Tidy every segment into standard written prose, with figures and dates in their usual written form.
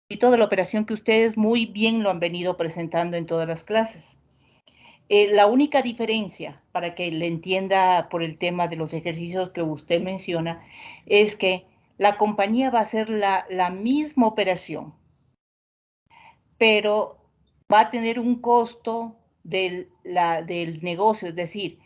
de la operación que ustedes muy bien lo han venido presentando en todas las clases. La única diferencia, para que le entienda por el tema de los ejercicios que usted menciona, es que la compañía va a hacer la misma operación, pero va a tener un costo del negocio, es decir,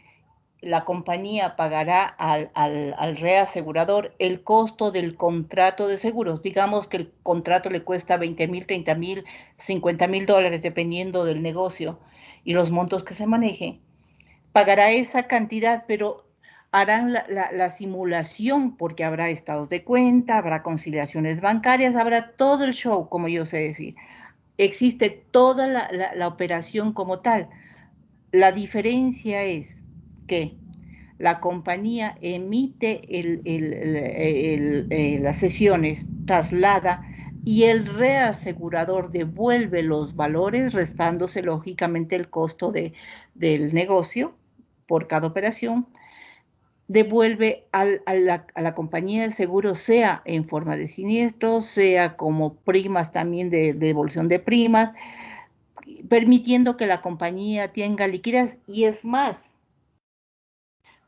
la compañía pagará al reasegurador el costo del contrato de seguros. Digamos que el contrato le cuesta 20,000, 30,000, 50,000 dólares, dependiendo del negocio y los montos que se maneje. Pagará esa cantidad, pero harán la simulación porque habrá estados de cuenta, habrá conciliaciones bancarias, habrá todo el show, como yo sé decir. Existe toda la operación como tal. La diferencia es que la compañía emite las sesiones, traslada y el reasegurador devuelve los valores, restándose lógicamente el costo del negocio por cada operación, devuelve a la compañía de seguro, sea en forma de siniestros, sea como primas también de devolución de primas, permitiendo que la compañía tenga liquidez. Y es más,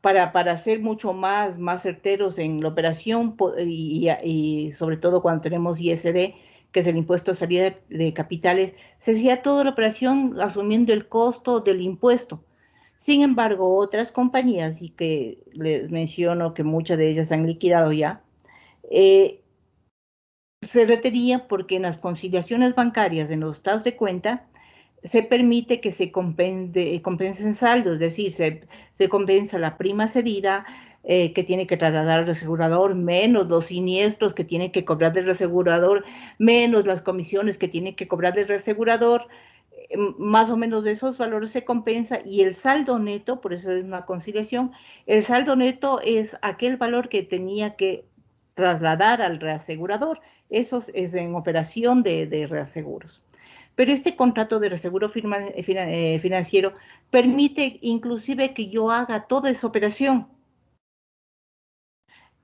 para ser mucho más certeros en la operación y sobre todo cuando tenemos ISD, que es el impuesto de salida de capitales, se hacía toda la operación asumiendo el costo del impuesto. Sin embargo, otras compañías, y que les menciono que muchas de ellas han liquidado ya, se retenía porque en las conciliaciones bancarias, en los estados de cuenta, se permite que se compensen saldos, es decir, se compensa la prima cedida que tiene que trasladar el asegurador, menos los siniestros que tiene que cobrar del reasegurador, menos las comisiones que tiene que cobrar del reasegurador, más o menos de esos valores se compensa, y el saldo neto, por eso es una conciliación, el saldo neto es aquel valor que tenía que trasladar al reasegurador. Eso es en operación de reaseguros. Pero este contrato de reaseguro financiero permite inclusive que yo haga toda esa operación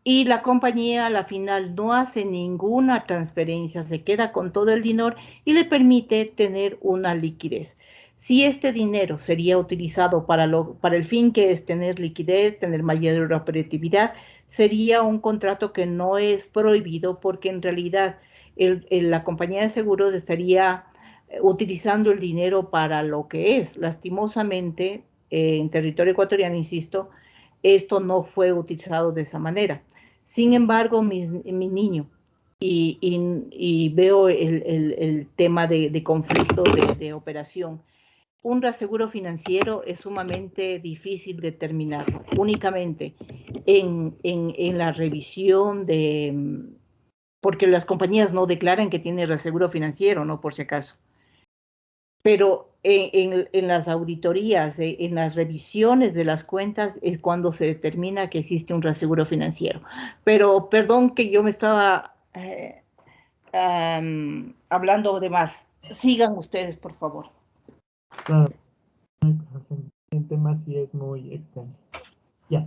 y la compañía a la final no hace ninguna transferencia, se queda con todo el dinero y le permite tener una liquidez. Si este dinero sería utilizado para el fin que es tener liquidez, tener mayor operatividad, sería un contrato que no es prohibido, porque en realidad la compañía de seguros estaría utilizando el dinero para lo que es. Lastimosamente, en territorio ecuatoriano, insisto, esto no fue utilizado de esa manera. Sin embargo, mi niño, y veo el tema de conflicto de operación. Un reaseguro financiero es sumamente difícil determinarlo, únicamente en la revisión porque las compañías no declaran que tiene reaseguro financiero, ¿no? Por si acaso. Pero en las auditorías, en las revisiones de las cuentas, es cuando se determina que existe un reaseguro financiero. Pero perdón que yo me estaba hablando de más. Sigan ustedes, por favor. Claro, el tema sí es muy extenso. Ya,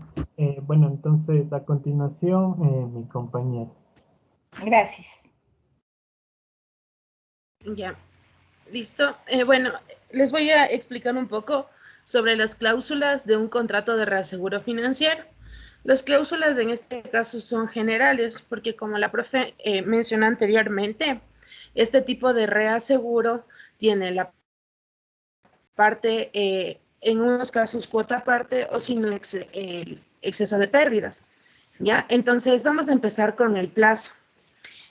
bueno, entonces a continuación, mi compañero. Gracias. Ya, listo. Bueno, les voy a explicar un poco sobre las cláusulas de un contrato de reaseguro financiero. Las cláusulas en este caso son generales porque, como la profe mencionó anteriormente, este tipo de reaseguro tiene la parte, en unos casos cuota parte, o si no exceso de pérdidas. ¿Ya? Entonces vamos a empezar con el plazo.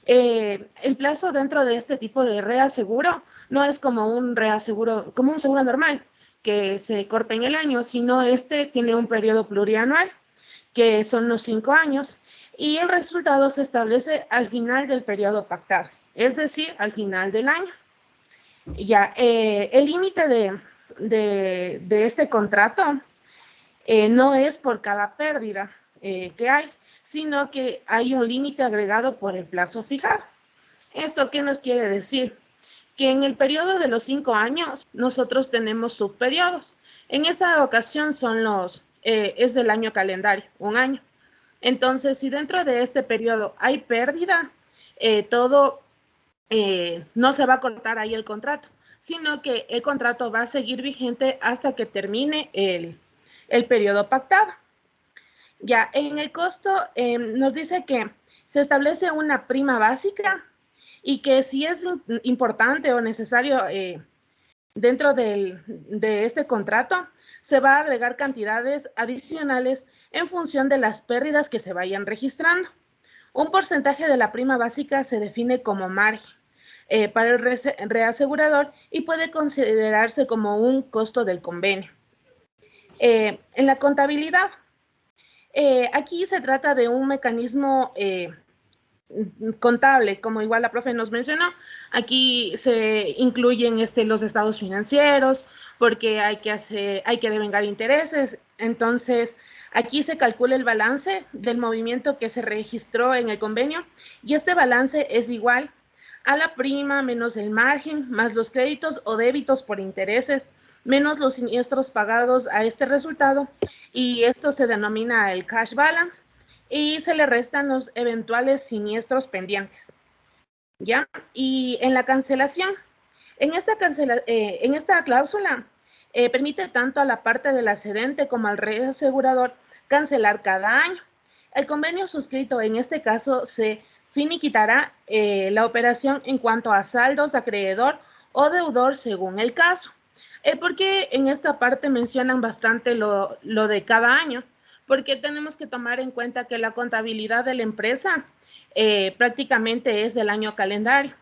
El plazo dentro de este tipo de reaseguro no es como un reaseguro, como un seguro normal que se corta en el año, sino este tiene un periodo plurianual, que son los 5 años, y el resultado se establece al final del periodo pactado, es decir, al final del año. Ya, el límite de este contrato no es por cada pérdida que hay, sino que hay un límite agregado por el plazo fijado. ¿Esto qué nos quiere decir? Que en el periodo de los 5 años nosotros tenemos subperiodos. En esta ocasión es del año calendario, un año. Entonces, si dentro de este periodo hay pérdida, todo no se va a cortar ahí el contrato, sino que el contrato va a seguir vigente hasta que termine el periodo pactado. Ya, en el costo nos dice que se establece una prima básica y que si es importante o necesario dentro de este contrato, se va a agregar cantidades adicionales en función de las pérdidas que se vayan registrando. Un porcentaje de la prima básica se define como margen para el reasegurador y puede considerarse como un costo del convenio. En la contabilidad, aquí se trata de un mecanismo contable, como igual la profe nos mencionó. Aquí se incluyen los estados financieros, porque hay que devengar intereses. Entonces, aquí se calcula el balance del movimiento que se registró en el convenio y este balance es igual a la prima menos el margen, más los créditos o débitos por intereses, menos los siniestros pagados a este resultado, y esto se denomina el cash balance, y se le restan los eventuales siniestros pendientes. ¿Ya? Y en la cancelación, en esta cláusula permite tanto a la parte del accedente como al reasegurador cancelar cada año. El convenio suscrito en este caso se finiquitará la operación en cuanto a saldos, acreedor o deudor según el caso. Porque en esta parte mencionan bastante lo de cada año, porque tenemos que tomar en cuenta que la contabilidad de la empresa prácticamente es del año calendario.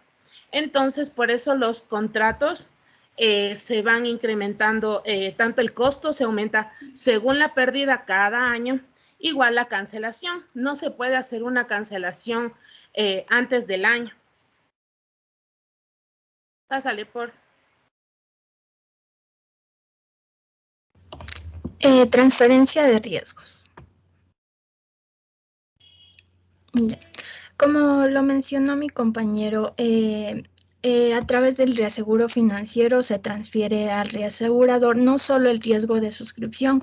Entonces, por eso los contratos se van incrementando, tanto el costo se aumenta según la pérdida cada año, igual la cancelación. No se puede hacer una cancelación antes del año. Pásale por... Transferencia de riesgos. Ya. Como lo mencionó mi compañero, a través del reaseguro financiero se transfiere al reasegurador no solo el riesgo de suscripción,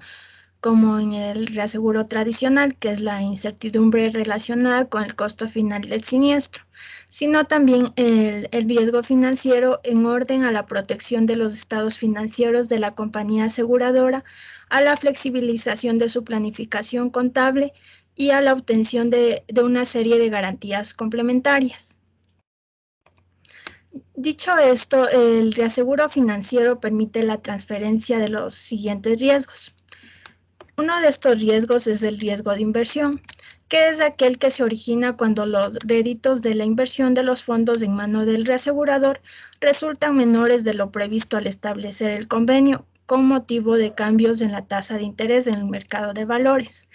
como en el reaseguro tradicional, que es la incertidumbre relacionada con el costo final del siniestro, sino también el riesgo financiero en orden a la protección de los estados financieros de la compañía aseguradora, a la flexibilización de su planificación contable y a la obtención de una serie de garantías complementarias. Dicho esto, el reaseguro financiero permite la transferencia de los siguientes riesgos. Uno de estos riesgos es el riesgo de inversión, que es aquel que se origina cuando los réditos de la inversión de los fondos en mano del reasegurador resultan menores de lo previsto al establecer el convenio, con motivo de cambios en la tasa de interés en el mercado de valores.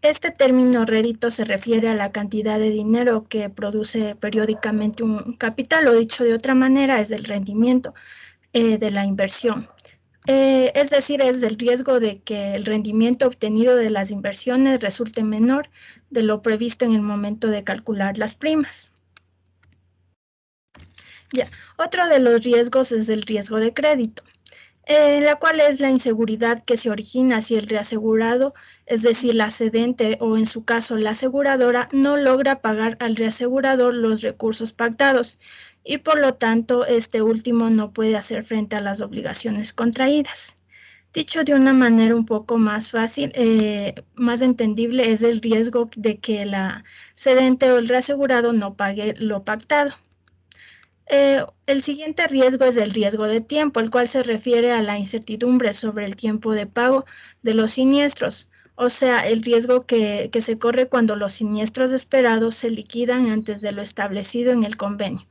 Este término rédito se refiere a la cantidad de dinero que produce periódicamente un capital, o dicho de otra manera, es el rendimiento de la inversión. Es decir, es el riesgo de que el rendimiento obtenido de las inversiones resulte menor de lo previsto en el momento de calcular las primas. Ya. Otro de los riesgos es el riesgo de crédito, la cual es la inseguridad que se origina si el reasegurado, es decir, la cedente o en su caso la aseguradora, no logra pagar al reasegurador los recursos pactados y por lo tanto este último no puede hacer frente a las obligaciones contraídas. Dicho de una manera un poco más fácil, más entendible, es el riesgo de que la cedente o el reasegurado no pague lo pactado. El siguiente riesgo es el riesgo de tiempo, el cual se refiere a la incertidumbre sobre el tiempo de pago de los siniestros, o sea, el riesgo que se corre cuando los siniestros esperados se liquidan antes de lo establecido en el convenio,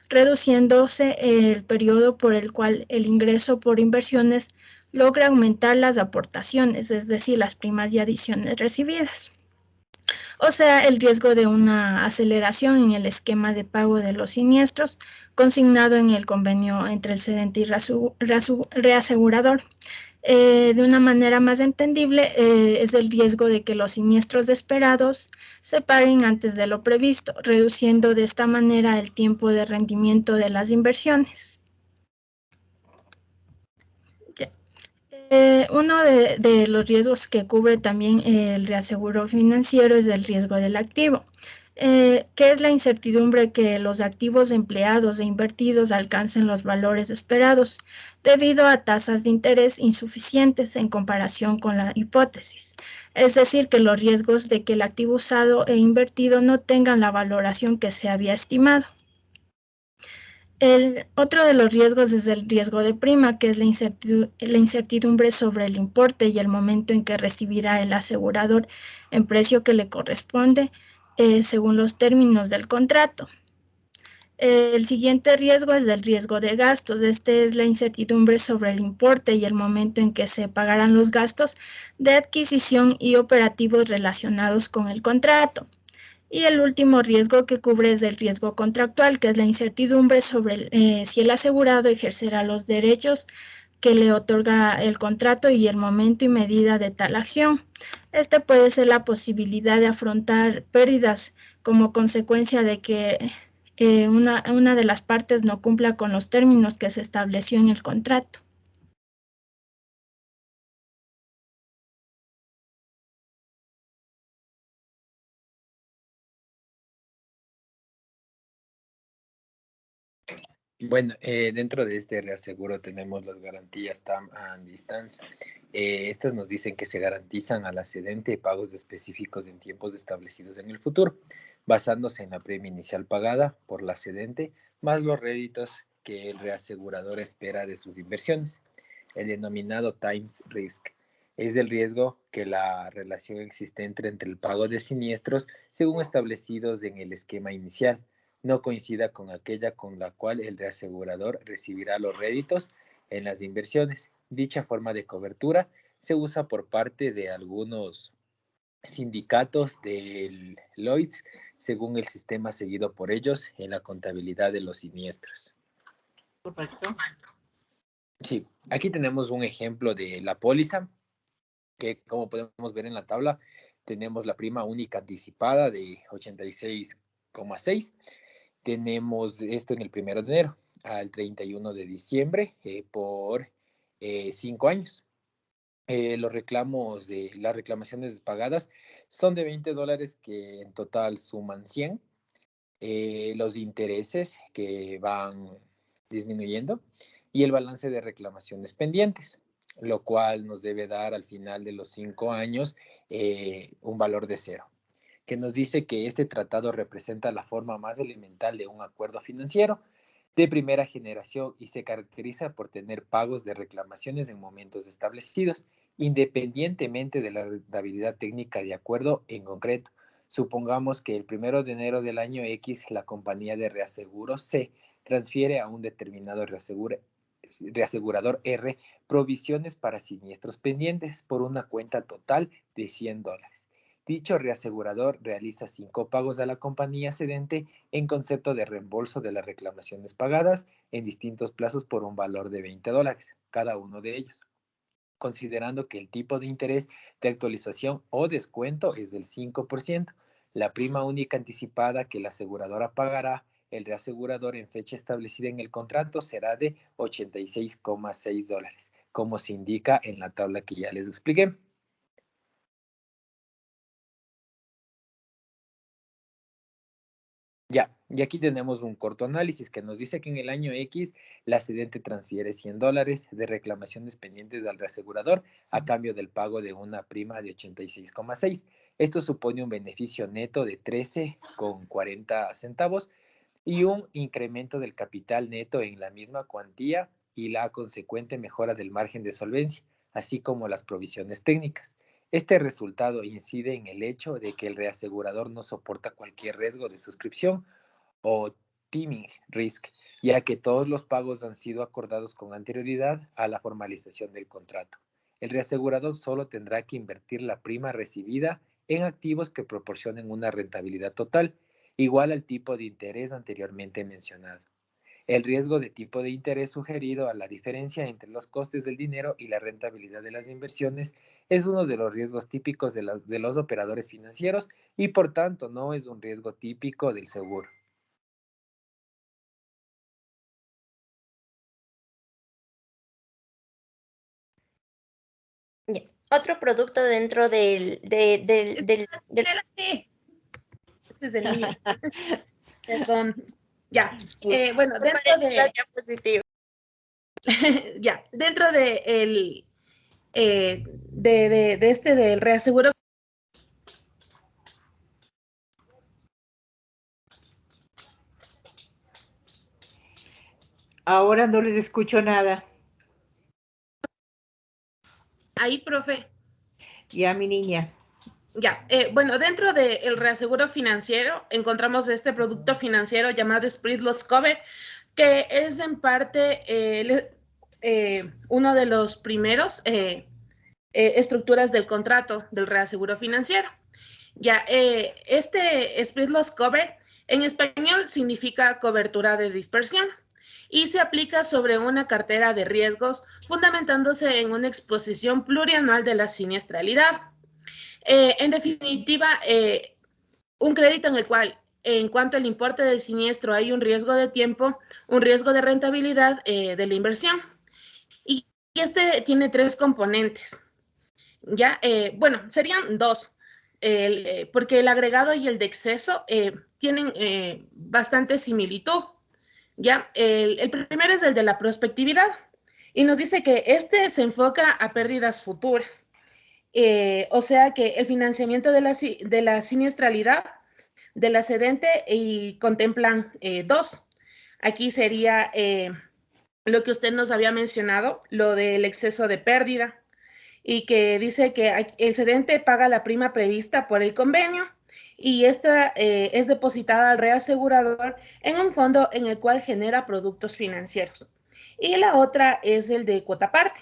reduciéndose el periodo por el cual el ingreso por inversiones logra aumentar las aportaciones, es decir, las primas y adiciones recibidas. O sea, el riesgo de una aceleración en el esquema de pago de los siniestros consignado en el convenio entre el cedente y reasegurador. De una manera más entendible, es el riesgo de que los siniestros esperados se paguen antes de lo previsto, reduciendo de esta manera el tiempo de rendimiento de las inversiones. Uno de los riesgos que cubre también el reaseguro financiero es el riesgo del activo. que es la incertidumbre que los activos empleados e invertidos alcancen los valores esperados, debido a tasas de interés insuficientes en comparación con la hipótesis. Es decir, que los riesgos de que el activo usado e invertido no tengan la valoración que se había estimado. Otro de los riesgos es el riesgo de prima, que es la incertidumbre sobre el importe y el momento en que recibirá el asegurador en precio que le corresponde según los términos del contrato. El siguiente riesgo es el riesgo de gastos. Este es la incertidumbre sobre el importe y el momento en que se pagarán los gastos de adquisición y operativos relacionados con el contrato. Y el último riesgo que cubre es el riesgo contractual, que es la incertidumbre sobre si el asegurado ejercerá los derechos que le otorga el contrato y el momento y medida de tal acción. Este puede ser la posibilidad de afrontar pérdidas como consecuencia de que una de las partes no cumpla con los términos que se estableció en el contrato. Bueno, dentro de este reaseguro tenemos las garantías TAM and Distance. Estas nos dicen que se garantizan al accedente pagos específicos en tiempos establecidos en el futuro, basándose en la premia inicial pagada por la cedente, más los réditos que el reasegurador espera de sus inversiones. El denominado Times Risk es el riesgo que la relación existente entre el pago de siniestros, según establecidos en el esquema inicial, no coincida con aquella con la cual el reasegurador recibirá los réditos en las inversiones. Dicha forma de cobertura se usa por parte de algunos sindicatos del Lloyds, según el sistema seguido por ellos en la contabilidad de los siniestros. Correcto. Sí, aquí tenemos un ejemplo de la póliza, que como podemos ver en la tabla, tenemos la prima única anticipada de 86,6. Tenemos esto en el 1 de enero al 31 de diciembre por 5 años. Los reclamos de las reclamaciones pagadas son de $20 que en total suman 100. Los intereses que van disminuyendo y el balance de reclamaciones pendientes, lo cual nos debe dar al final de los 5 años un valor de 0, que nos dice que este tratado representa la forma más elemental de un acuerdo financiero de primera generación y se caracteriza por tener pagos de reclamaciones en momentos establecidos, independientemente de la rentabilidad técnica de acuerdo en concreto. Supongamos que el 1 de enero del año X la compañía de reaseguros C transfiere a un determinado reasegurador R provisiones para siniestros pendientes por una cuenta total de $100. Dicho reasegurador realiza 5 pagos a la compañía cedente en concepto de reembolso de las reclamaciones pagadas en distintos plazos por un valor de $20 cada uno de ellos, considerando que el tipo de interés de actualización o descuento es del 5%. La prima única anticipada que la aseguradora pagará el reasegurador en fecha establecida en el contrato será de $86,6, como se indica en la tabla que ya les expliqué. Ya, y aquí tenemos un corto análisis que nos dice que en el año X la cedente transfiere $100 de reclamaciones pendientes al reasegurador a cambio del pago de una prima de 86,6. Esto supone un beneficio neto de 13,40 centavos y un incremento del capital neto en la misma cuantía y la consecuente mejora del margen de solvencia, así como las provisiones técnicas. Este resultado incide en el hecho de que el reasegurador no soporta cualquier riesgo de suscripción o timing risk, ya que todos los pagos han sido acordados con anterioridad a la formalización del contrato. El reasegurador solo tendrá que invertir la prima recibida en activos que proporcionen una rentabilidad total igual al tipo de interés anteriormente mencionado. El riesgo de tipo de interés sugerido a la diferencia entre los costes del dinero y la rentabilidad de las inversiones es uno de los riesgos típicos de los operadores financieros y por tanto no es un riesgo típico del seguro. Otro producto dentro del este es el mío. Perdón. Ya. Bueno, dentro de... diapositiva. Ya, dentro de el... de este del reaseguro. Ahora no les escucho nada. Ahí, profe. Ya, mi niña. Ya, bueno, dentro del reaseguro financiero encontramos este producto financiero llamado Split Loss Cover, que es en parte uno de los primeros estructuras del contrato del reaseguro financiero. Ya, este Split Loss Cover en español significa cobertura de dispersión y se aplica sobre una cartera de riesgos fundamentándose en una exposición plurianual de la siniestralidad. En definitiva, un crédito en el cual, en cuanto al importe del siniestro, hay un riesgo de tiempo, un riesgo de rentabilidad de la inversión. Y este tiene 3 componentes. Ya, bueno, serían 2, porque el agregado y el de exceso tienen bastante similitud. Ya, el primero es el de la prospectividad y nos dice que este se enfoca a pérdidas futuras. O sea que el financiamiento de la siniestralidad de la cedente y contemplan 2. Aquí sería lo que usted nos había mencionado, lo del exceso de pérdida, y que dice que el cedente paga la prima prevista por el convenio y esta es depositada al reasegurador en un fondo en el cual genera productos financieros. Y la otra es el de cuota parte,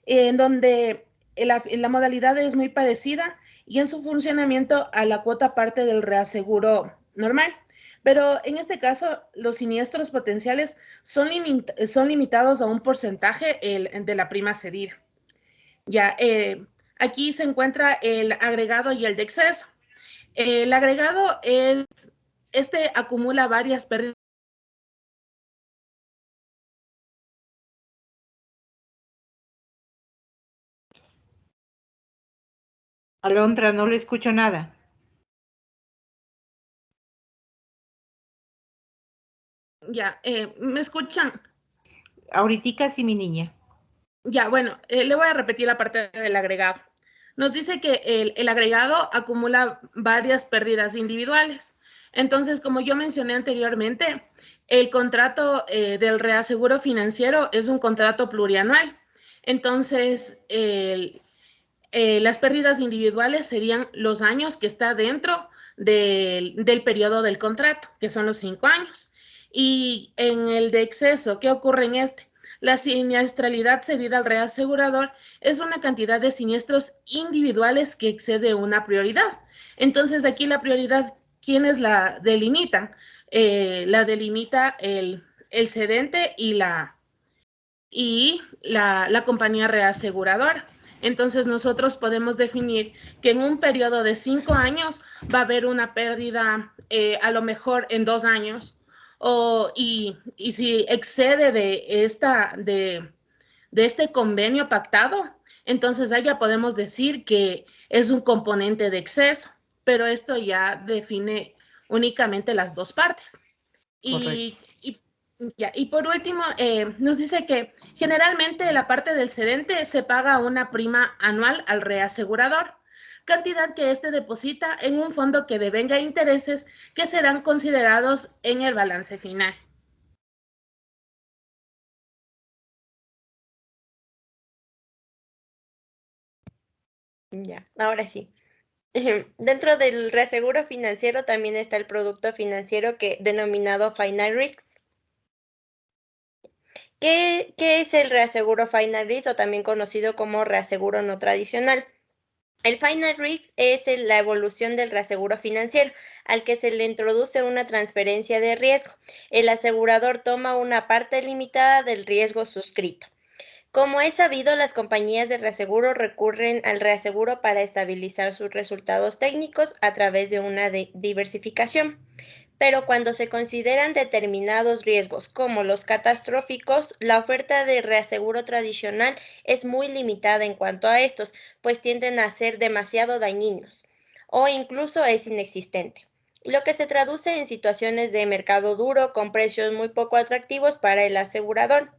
en donde la modalidad es muy parecida y en su funcionamiento a la cuota parte del reaseguro normal. Pero en este caso, los siniestros potenciales son limitados a un porcentaje de la prima cedida. Ya, aquí se encuentra el agregado y el de exceso. El agregado acumula varias pérdidas. Alondra, no le escucho nada. Ya, ¿me escuchan? Ahoritica sí, mi niña. Ya, bueno, le voy a repetir la parte del agregado. Nos dice que el agregado acumula varias pérdidas individuales. Entonces, como yo mencioné anteriormente, el contrato del reaseguro financiero es un contrato plurianual. Entonces, las pérdidas individuales serían los años que está dentro del periodo del contrato, que son los 5 años. Y en el de exceso, ¿qué ocurre en este? La siniestralidad cedida al reasegurador es una cantidad de siniestros individuales que excede una prioridad. Entonces, aquí la prioridad, ¿quiénes la delimitan? La delimita el cedente y la compañía reaseguradora. Entonces, nosotros podemos definir que en un periodo de 5 años va a haber una pérdida a lo mejor en 2 años, y si excede de este convenio pactado, entonces ahí ya podemos decir que es un componente de exceso, pero esto ya define únicamente las 2 partes. Y por último, nos dice que generalmente la parte del cedente se paga una prima anual al reasegurador, cantidad que éste deposita en un fondo que devenga intereses que serán considerados en el balance final. Ya, ahora sí. Dentro del reaseguro financiero también está el producto financiero denominado Final Risk. ¿Qué es el reaseguro Final Risk o también conocido como reaseguro no tradicional? El Final Risk es la evolución del reaseguro financiero, al que se le introduce una transferencia de riesgo. El asegurador toma una parte limitada del riesgo suscrito. Como es sabido, las compañías de reaseguro recurren al reaseguro para estabilizar sus resultados técnicos a través de una diversificación. Pero cuando se consideran determinados riesgos como los catastróficos, la oferta de reaseguro tradicional es muy limitada en cuanto a estos, pues tienden a ser demasiado dañinos o incluso es inexistente. lo que se traduce en situaciones de mercado duro con precios muy poco atractivos para el asegurador.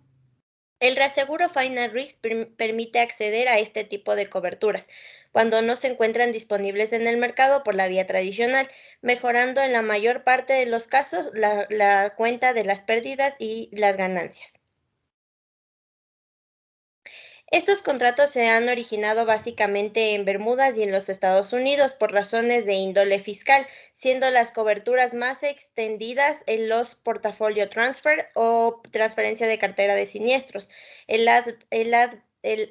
El reaseguro Final Risk permite acceder a este tipo de coberturas cuando no se encuentran disponibles en el mercado por la vía tradicional, mejorando en la mayor parte de los casos la cuenta de las pérdidas y las ganancias. Estos contratos se han originado básicamente en Bermudas y en los Estados Unidos por razones de índole fiscal, siendo las coberturas más extendidas en los portafolio transfer o transferencia de cartera de siniestros, el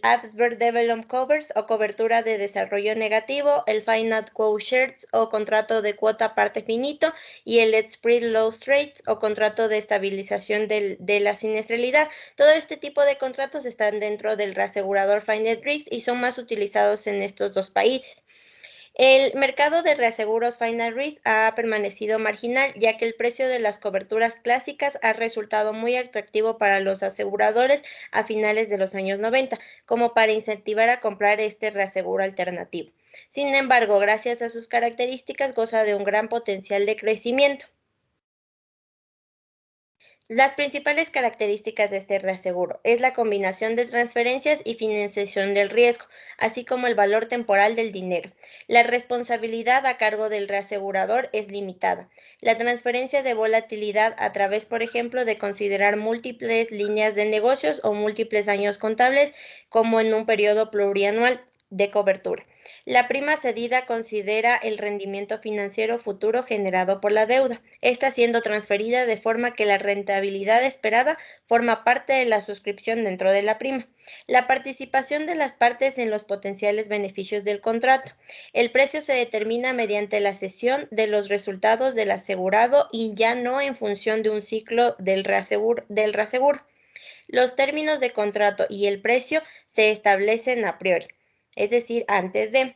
Adverse Development Covers o cobertura de desarrollo negativo, el Finite Quote Shares o contrato de cuota parte finito y el Spread Loss Rates o contrato de estabilización de la siniestralidad. Todo este tipo de contratos están dentro del reasegurador Finite Risk y son más utilizados en estos dos países. El mercado de reaseguros Final Risk ha permanecido marginal, ya que el precio de las coberturas clásicas ha resultado muy atractivo para los aseguradores a finales de los años 90, como para incentivar a comprar este reaseguro alternativo. Sin embargo, gracias a sus características, goza de un gran potencial de crecimiento. Las principales características de este reaseguro es la combinación de transferencias y financiación del riesgo, así como el valor temporal del dinero. La responsabilidad a cargo del reasegurador es limitada. La transferencia de volatilidad a través, por ejemplo, de considerar múltiples líneas de negocios o múltiples años contables, como en un periodo plurianual de cobertura. La prima cedida considera el rendimiento financiero futuro generado por la deuda, esta siendo transferida de forma que la rentabilidad esperada forma parte de la suscripción dentro de la prima. La participación de las partes en los potenciales beneficios del contrato. El precio se determina mediante la cesión de los resultados del asegurado y ya no en función de un ciclo del reaseguro. Los términos de contrato y el precio se establecen a priori, es decir, antes de.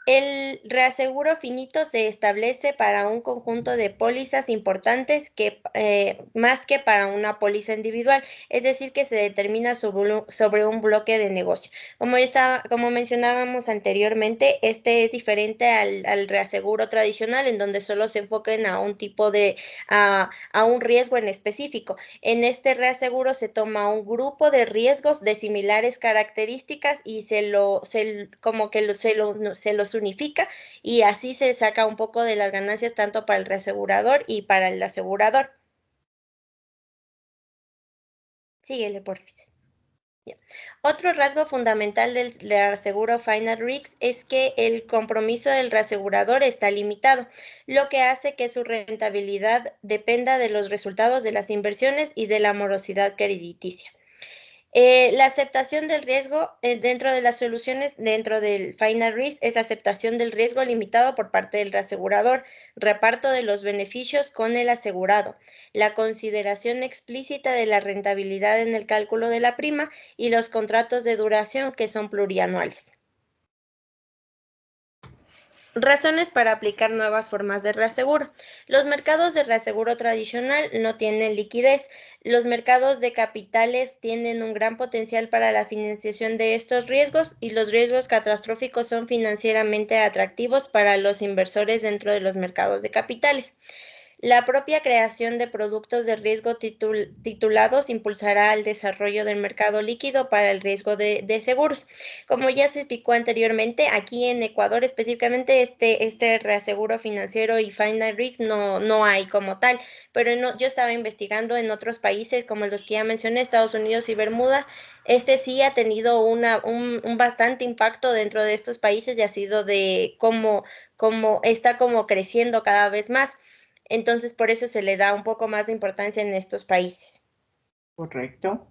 El reaseguro finito se establece para un conjunto de pólizas importantes más que para una póliza individual, es decir, que se determina sobre un bloque de negocio. Como mencionábamos anteriormente, este es diferente al reaseguro tradicional, en donde solo se enfoquen a un tipo a un riesgo en específico. En este reaseguro se toma un grupo de riesgos de similares características y se los unifica y así se saca un poco de las ganancias tanto para el reasegurador y para el asegurador. Síguele, porfis. Otro rasgo fundamental del reaseguro Final Risk es que el compromiso del reasegurador está limitado, lo que hace que su rentabilidad dependa de los resultados de las inversiones y de la morosidad crediticia. La aceptación del riesgo dentro de las soluciones dentro del Final Risk es aceptación del riesgo limitado por parte del reasegurador, reparto de los beneficios con el asegurado, la consideración explícita de la rentabilidad en el cálculo de la prima y los contratos de duración que son plurianuales. Razones para aplicar nuevas formas de reaseguro. Los mercados de reaseguro tradicional no tienen liquidez. Los mercados de capitales tienen un gran potencial para la financiación de estos riesgos y los riesgos catastróficos son financieramente atractivos para los inversores dentro de los mercados de capitales. La propia creación de productos de riesgo titulados impulsará el desarrollo del mercado líquido para el riesgo de seguros. Como ya se explicó anteriormente, aquí en Ecuador específicamente este reaseguro financiero y Final Risk no hay como tal, pero yo estaba investigando en otros países como los que ya mencioné, Estados Unidos y Bermudas. Este sí ha tenido un bastante impacto dentro de estos países y ha sido de cómo está como creciendo cada vez más. Entonces, por eso se le da un poco más de importancia en estos países. Correcto.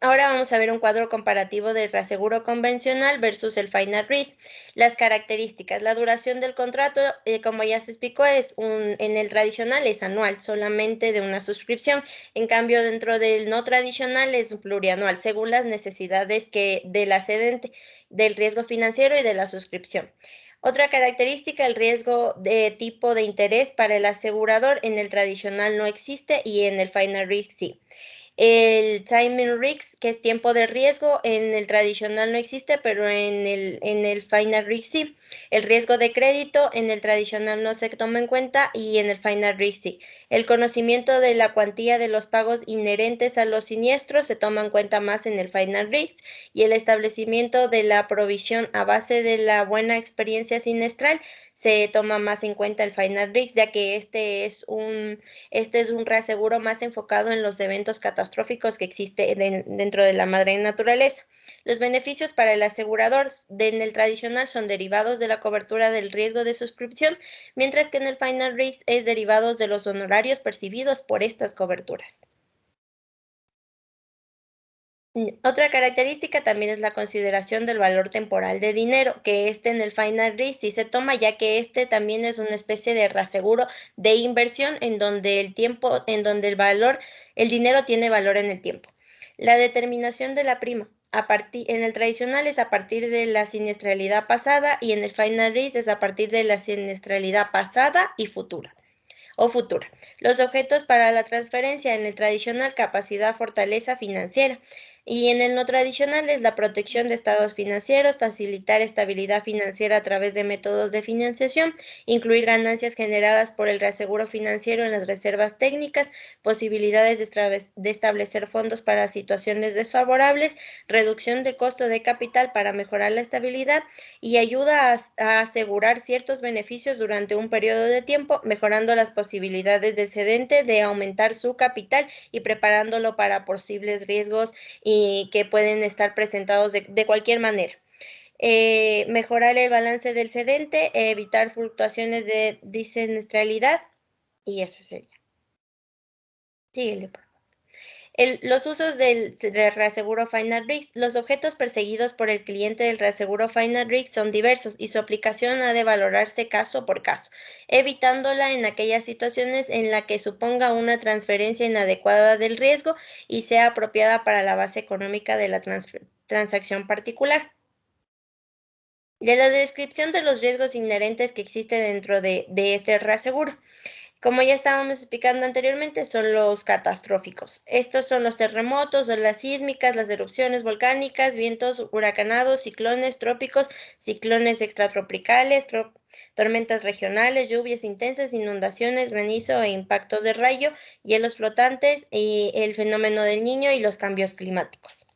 Ahora vamos a ver un cuadro comparativo del reaseguro convencional versus el Final Risk. Las características. La duración del contrato, como ya se explicó, en el tradicional es anual, solamente de una suscripción. En cambio, dentro del no tradicional es plurianual, según las necesidades de la cedente, del riesgo financiero y de la suscripción. Otra característica, el riesgo de tipo de interés para el asegurador en el tradicional no existe y en el Final Risk sí. El timing risk, que es tiempo de riesgo, en el tradicional no existe, pero en el final risk sí. El riesgo de crédito, en el tradicional no se toma en cuenta y en el final risk sí. El conocimiento de la cuantía de los pagos inherentes a los siniestros se toma en cuenta más en el final risk, y el establecimiento de la provisión a base de la buena experiencia sinestral se toma más en cuenta el final risk, ya que este es un reaseguro más enfocado en los eventos catastróficos que existe dentro de la madre naturaleza. Los beneficios para el asegurador en el tradicional son derivados de la cobertura del riesgo de suscripción, mientras que en el final risk es derivados de los honorarios percibidos por estas coberturas. Otra característica también es la consideración del valor temporal de dinero, que en el final risk sí se toma, ya que también es una especie de reaseguro de inversión en donde el dinero tiene valor en el tiempo. La determinación de la prima. En el tradicional es a partir de la siniestralidad pasada y en el final risk es a partir de la siniestralidad pasada y futura. Los objetos para la transferencia: en el tradicional, capacidad, fortaleza financiera, y en el no tradicional es la protección de estados financieros, facilitar estabilidad financiera a través de métodos de financiación, incluir ganancias generadas por el reaseguro financiero en las reservas técnicas, posibilidades de establecer fondos para situaciones desfavorables, reducción del costo de capital para mejorar la estabilidad y ayuda a asegurar ciertos beneficios durante un periodo de tiempo, mejorando las posibilidades del cedente de aumentar su capital y preparándolo para posibles riesgos y que pueden estar presentados de cualquier manera. Mejorar el balance del cedente, evitar fluctuaciones de siniestralidad, y eso sería. Síguele, por favor. Los usos del reaseguro final risk. Los objetos perseguidos por el cliente del reaseguro final risk son diversos y su aplicación ha de valorarse caso por caso, evitándola en aquellas situaciones en las que suponga una transferencia inadecuada del riesgo y sea apropiada para la base económica de la transacción particular. De la descripción de los riesgos inherentes que existe dentro de este reaseguro. Como ya estábamos explicando anteriormente, son los catastróficos. Estos son los terremotos, las sísmicas, las erupciones volcánicas, vientos huracanados, ciclones trópicos, ciclones extratropicales, tormentas regionales, lluvias intensas, inundaciones, granizo e impactos de rayo, hielos flotantes, y el fenómeno del Niño y los cambios climáticos.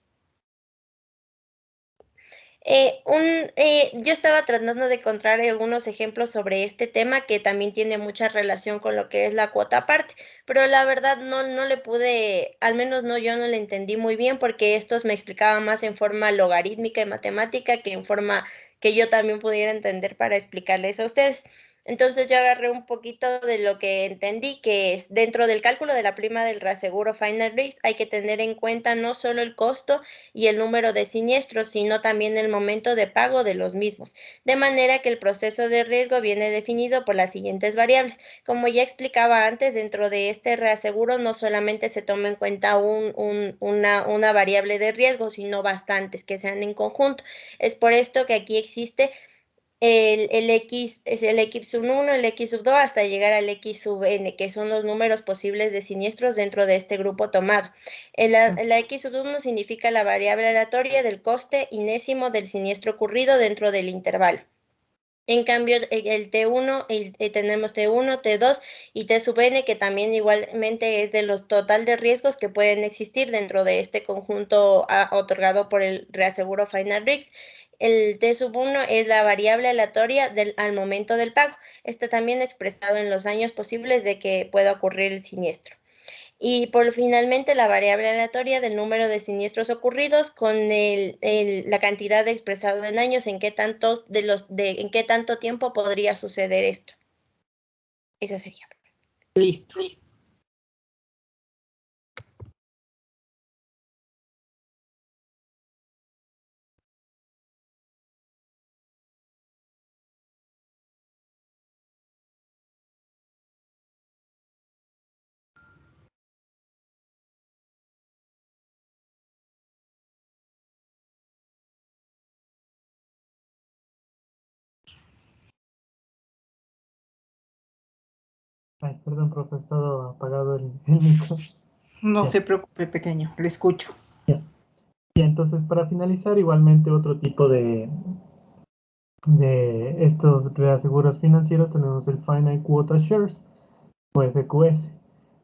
Yo estaba tratando de encontrar algunos ejemplos sobre este tema que también tiene mucha relación con lo que es la cuota aparte, pero la verdad no le pude, al menos yo no le entendí muy bien, porque estos me explicaban más en forma logarítmica y matemática que en forma que yo también pudiera entender para explicarles a ustedes. Entonces yo agarré un poquito de lo que entendí, que es dentro del cálculo de la prima del reaseguro final risk hay que tener en cuenta no solo el costo y el número de siniestros, sino también el momento de pago de los mismos, de manera que el proceso de riesgo viene definido por las siguientes variables. Como ya explicaba antes, dentro de este reaseguro no solamente se toma en cuenta una variable de riesgo, sino bastantes que sean en conjunto. Es por esto que aquí existe el X, es el X sub 1, el X sub 2, hasta llegar al X sub n, que son los números posibles de siniestros dentro de este grupo tomado. La X sub 1 significa la variable aleatoria del coste inésimo del siniestro ocurrido dentro del intervalo. En cambio, el T1, tenemos T1, T2 y T sub n, que también igualmente es de los total de riesgos que pueden existir dentro de este conjunto otorgado por el reaseguro final risk. El T sub 1 es la variable aleatoria al momento del pago. Está también expresado en los años posibles de que pueda ocurrir el siniestro. Y finalmente la variable aleatoria del número de siniestros ocurridos con la cantidad expresado en años, en qué tanto tiempo podría suceder esto. Eso sería. Listo. Ay, perdón, profe, estaba apagado el micro. No Ya, se preocupe, pequeño, le escucho. ya. Y entonces, para finalizar, igualmente otro tipo de estos reaseguros financieros tenemos el Finite Quota Shares o FQS.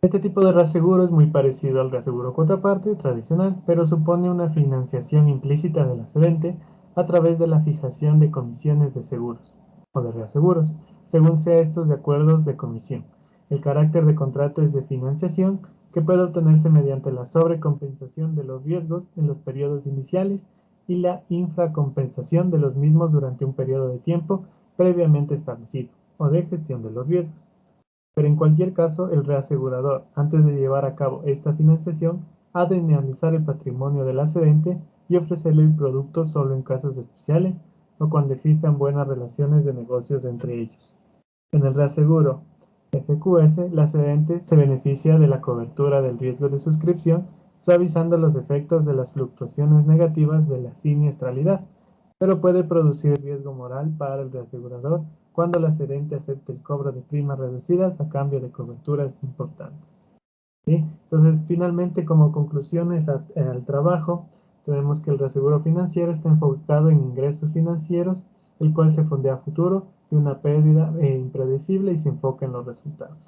Este tipo de reaseguro es muy parecido al reaseguro cuota parte tradicional, pero supone una financiación implícita del ascendente a través de la fijación de comisiones de seguros o de reaseguros, según sea estos de acuerdos de comisión. El carácter de contrato es de financiación que puede obtenerse mediante la sobrecompensación de los riesgos en los periodos iniciales y la infracompensación de los mismos durante un periodo de tiempo previamente establecido o de gestión de los riesgos. Pero en cualquier caso, el reasegurador, antes de llevar a cabo esta financiación, ha de analizar el patrimonio del accedente y ofrecerle el producto solo en casos especiales o cuando existan buenas relaciones de negocios entre ellos. En el reaseguro FQS, el accedente se beneficia de la cobertura del riesgo de suscripción, suavizando los efectos de las fluctuaciones negativas de la siniestralidad, pero puede producir riesgo moral para el reasegurador cuando el accedente acepte el cobro de primas reducidas a cambio de coberturas importantes. ¿Sí? Entonces, finalmente, como conclusiones al trabajo, tenemos que el reaseguro financiero está enfocado en ingresos financieros, el cual se fondea a futuro y una pérdida impredecible y se enfoca en los resultados.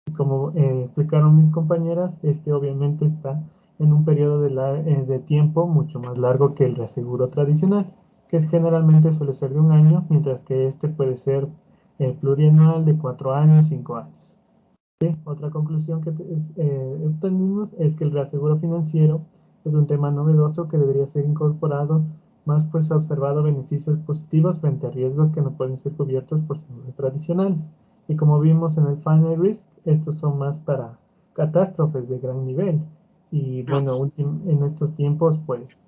Y como explicaron mis compañeras, este obviamente está en un periodo de tiempo mucho más largo que el reaseguro tradicional, que es generalmente suele ser de un año, mientras que este puede ser plurianual de 4 años, 5 años. Sí, otra conclusión que obtenimos es que el reaseguro financiero es un tema novedoso que debería ser incorporado, más pues se ha observado beneficios positivos frente a riesgos que no pueden ser cubiertos por seguros tradicionales. Y como vimos en el Final Risk, estos son más para catástrofes de gran nivel. Y bueno, en estos tiempos, pues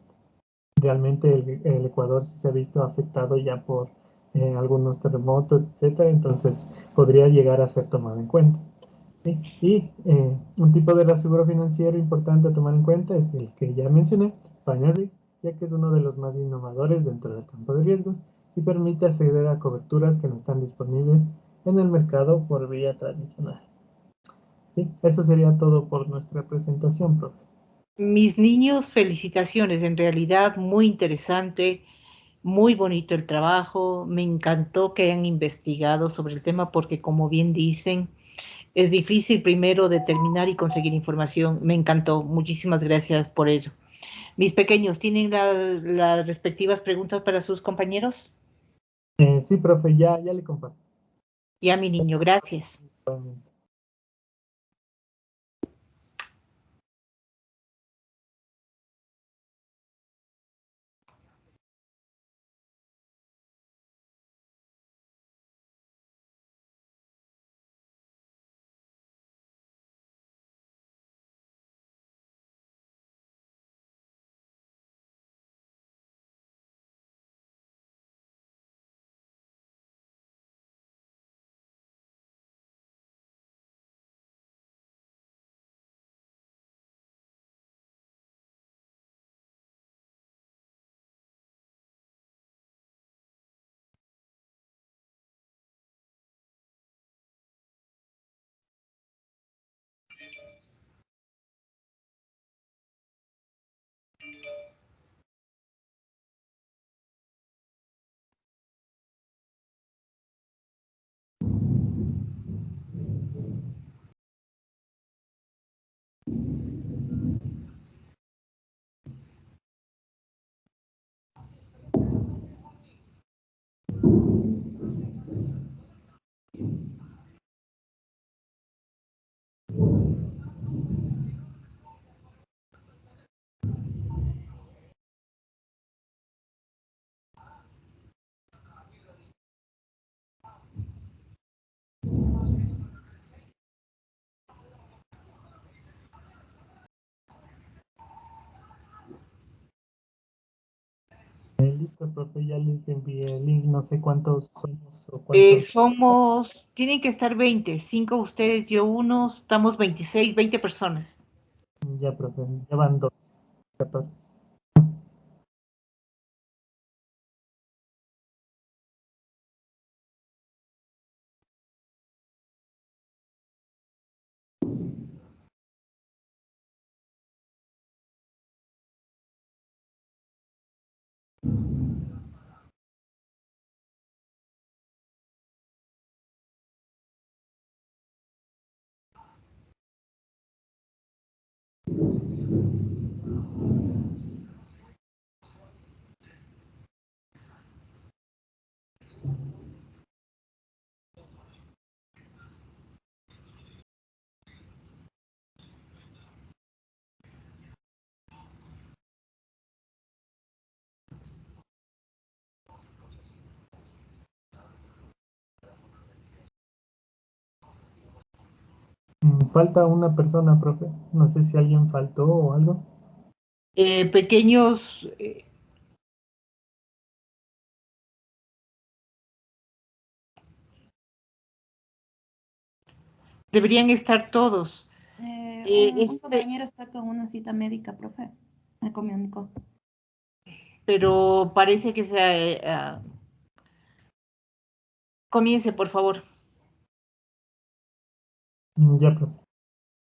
realmente el Ecuador sí se ha visto afectado ya por algunos terremotos, etcétera, entonces podría llegar a ser tomado en cuenta. ¿Sí? Y un tipo de reaseguro financiero importante a tomar en cuenta es el que ya mencioné, Final Risk, ya que es uno de los más innovadores dentro del campo de riesgos y permite acceder a coberturas que no están disponibles en el mercado por vía tradicional. ¿Sí? Eso sería todo por nuestra presentación, profe. Mis niños, felicitaciones, en realidad muy interesante, muy bonito el trabajo, me encantó que hayan investigado sobre el tema porque como bien dicen, es difícil primero determinar y conseguir información. Me encantó, muchísimas gracias por ello. Mis pequeños, ¿tienen las respectivas preguntas para sus compañeros? Sí, profe, ya le comparto. Y a mi niño, gracias. Listo, profe, ya les envié el link, no sé cuántos somos o cuántos. Tienen que estar 20, 5 ustedes, yo uno, estamos 26, 20 personas. Ya, profe, ya van 2. Falta una persona, profe. No sé si alguien faltó o algo. Pequeños, deberían estar todos. Un compañero está con una cita médica, profe. Me comunicó. Pero parece que comience, por favor. Ya, profe.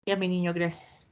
Ya, mi niño, gracias.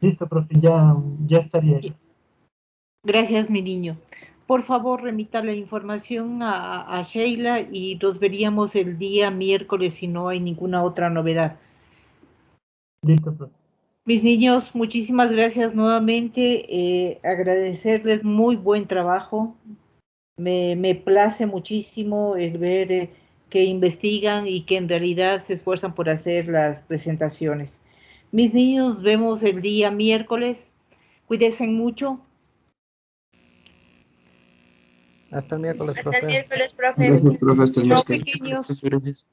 Listo, profe, ya estaría ahí. Gracias, mi niño. Por favor, remita la información a Sheila y nos veríamos el día miércoles si no hay ninguna otra novedad. Listo, profe. Mis niños, muchísimas gracias nuevamente. Agradecerles muy buen trabajo. Me place muchísimo el ver que investigan y que en realidad se esfuerzan por hacer las presentaciones. Mis niños, nos vemos el día miércoles. Cuídense mucho. Hasta el miércoles, Hasta el profe. miércoles, profe. Gracias, profe. Hasta el Chao, miércoles. pequeños. Gracias.